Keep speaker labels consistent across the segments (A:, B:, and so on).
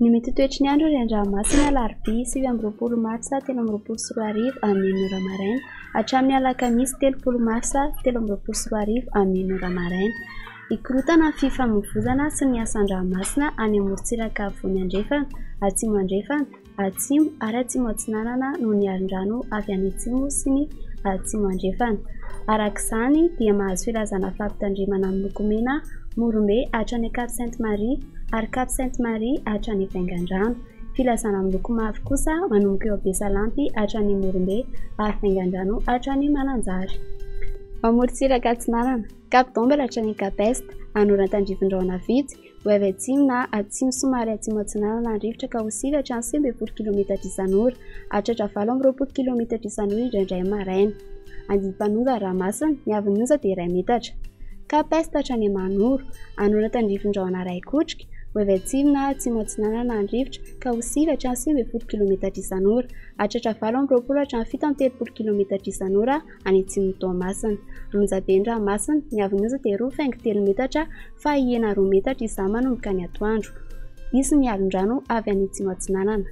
A: Nimety toetry ny andro randra-masina alarobia 9 martsa 13 amin'ny 9 maraina hatramin'ny alakamisy 30 martsa 13 amin'ny 9 maraina. Ikorotana ny fifamoivoizana sy ny asan-dranomasina any amorontsiraka afovoany andrefana, atsimo andrefana, atsimo ary atsimo atsinanana noho ny aron-drano avy any atsimo sy ny atsimo andrefana. Arak'izany dia mahazo filazana fampitandremana miloko mena Morombe hatrany Cap Sainte-Marie ary Cap Sainte-Marie hatrany Vaingandrano. Filazana miloko mavo kosa manomboka eo Besalampy hatrany Morombe ary Vaingandrano hatrany Mananjary. Amorontsiraka atsinanana Cap d'Ombre hatrany Cap Est, Anoratandrivindraona vitsy, ho avy atsimo na atsimo somary atsimo atsinanana ny rivotra ka ho sivy hatrany 90 km isan'ora, hatratra 20 km isan'ora indraindray maraina. Andiam-panonja ranomasina ny havin'ny onja dia 2 metatra. Cap Est hatrany Manoro, Anoratandrivindraona Raikotrika, ho avy atsimo na atsimo atsinanana ny rivotra ka ho sivy hatrany 90 km isan'ora, hatratra 20 hatrany 70 km isan'ora any atsimo Toamasina. Ronjaben'ny ranomasina ny havin'ny onja dia 2,3 metatra fa ihena 2 metatra izany manomboka ny atoandro. Misy ny alon-drano avy any atsimo atsinanana.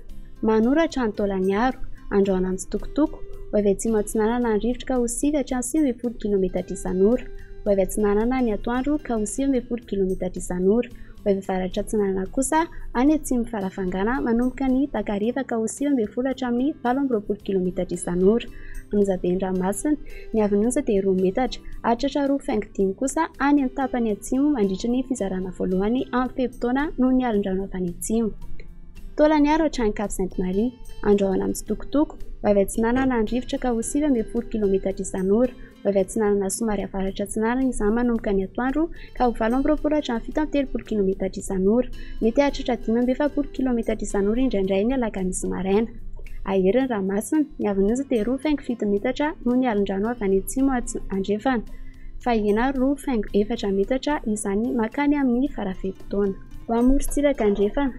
A: Manora hatrany Taolagnaro, Andraona amin'ny Tsitokotoko, ho avy atsimo atsinanana ny rivotra ka ho sivy hatrany 90 km isan'ora, ho avy atsinanana ny atoandro ka ho 90 km isan'ora, ho avy avaratra atsinanana kosa any atsimo farafangana manomboka ny Takariva ka ho 90 hatramin'ny 20 km isan'ora. Ronjaben'ny ranomasina ny havin'ny onja dia 2 metatra, hatratra 2,5 kosa any amin'ny tapany atsimo mandritra ny fizarana voalohany amin'ny fehim-potoana noho ny alon-drano avy any atsimo. Taolagnaro hatrany Cap Sainte-Marie, Andraona amin'ny Tsitokotoko, ho avy atsinanana ny rivotra ka ho 90 km isan'ora, ho avy atsinanana somary avaratra atsinanana izany manomboka ny atoandro ka ho 20 hatrany 70 km isan'ora, mety hatratra 40 km isan'ora indraindray ny alakamisy maraina. Aherin'ny ranomasina ny havin'ny onja dia 2,7 metatra noho ny alon-drano avy any atsimo andrefana, fa ihena 2,4 metatra izany makany amin'ny farafetim-potoana. Ho amorontsiraka andrefana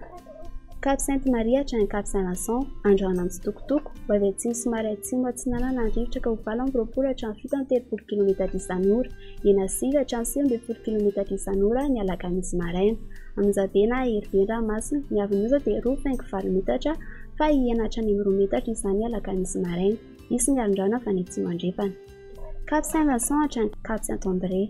A: Cap Sainte-Marie hatrany Cap Saint-Vincent, Andraona amin'ny Tsitokotoko, ho avy atsimo somary atsimo atsinanana ny rivotra ka ho 20 hatrany 70 km isan'ora, ihena 9 hatrany 90 km isan'ora ny alakamisy maraina. Anonjabena aheriben'ny ranomasina ny havin'ny onja dia 2,4 metatra fa ihena hatrany 2 metatra izany alakamisy maraina. Misy ny alon-drano avy any atsimo andrefana. Cap Saint-Vincent hatrany Cap Saint-André,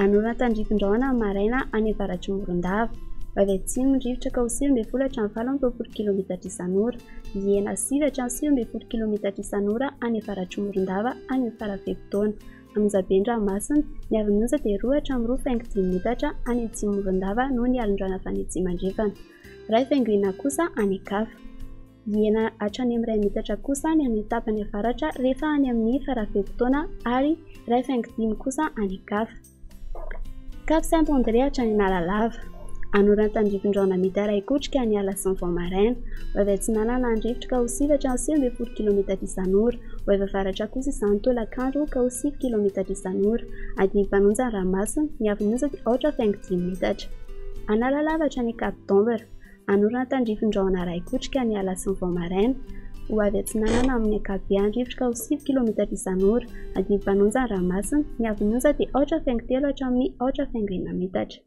A: Anoratandrivindraona maraina any avaratry Morondava, ho avy atsimo ny rivotra ka ho 90 hatrany 20 km isan'ora, ihena 9 hatrany 90 km isan'ora any avaratry Morondava any amin'ny farafetim-potoana. Anonjaben'ny ranomasina ny havin'ny onja dia 2 hatrany 2,5 metatra any atsimo Morondava noho ny alon-drano avy any atsimo andrefana. Ray faingoina kosa any Ankafa, ihena hatrany amin'ny 2 metatra kosa ny amin'ny tapany avaratra rehefa any amin'ny farafetim-potoana ary ray faingo-dimy kosa any Ankafa. Cap Saint-André hatrany Analalava, Anoratandrivindraona mety Raikotrika ny ala sy ny Vaomaraina, ho avy atsinanana ny rivotra ka ho sivy hatrany 90 km isan'ora, ho avy avaratra kosa izany Tolakandro ka ho 6 km isan'ora. Andiam-panonja ny ranomasina ny havin'ny onja dia 8,5 metatra. Analalava hatrany Cap d'Ombre, Anoratandrivindraona Raikotrika ny ala sy ny Vaomaraina, ho avy atsinanana amin'ny ankabehany rivotra ka ho 6 km isan'ora. Andiam-panonja ny ranomasina ny havin'ny onja dia 8,3 hatramin'ny 8,9 metatra.